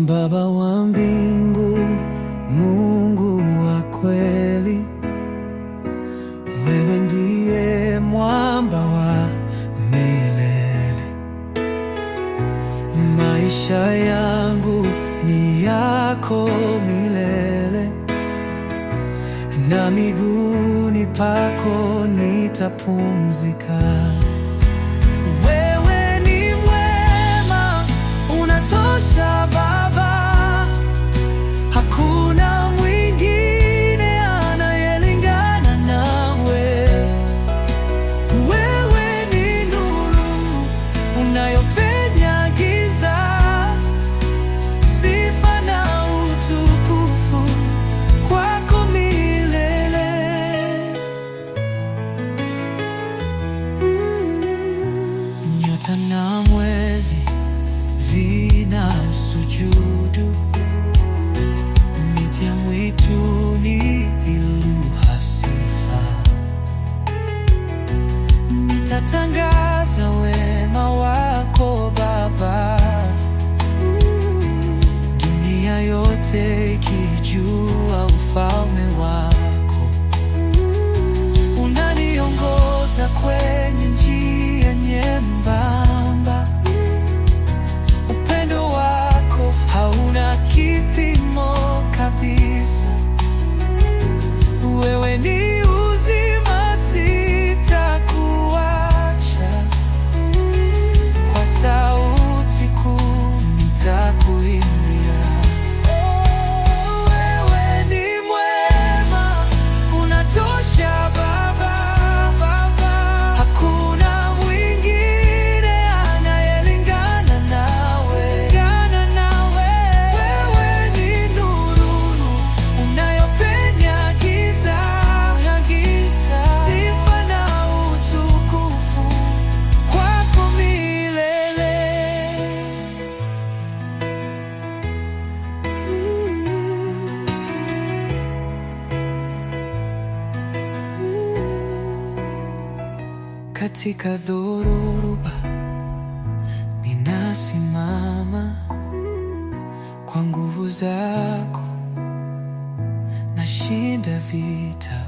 Baba wa mbingu, Mungu wa kweli, wewe ndiye mwamba wa milele. Maisha yangu ni yako milele, na miguuni pako nitapumzika. Wewe ni mwema, unatosha Baba, hakuna mwingine anayelingana nawe. Wewe ni nuru unayopenya giza, sifa na utukufu kwako milele. Nyota na mwezi vinasujudu, miti ya mwituni iluha sifa. Nitatangaza wema wako Baba, dunia yote ikijua ufalme wako. Unaniongoza kwenye njia nyembamba, upendo wako hauna kipimo kabisa. Wewe ni uzima, sitakuacha, kwa sauti kuu nitakuimbia. Wewe ni mwema, unatosha Baba, hakuna mwingine anayelingana nawe. Wewe ni nuru unayopenya giza, sifa na utukufu kwako milele. Katika dhoruba ninasimama, kwa nguvu zako nashinda vita.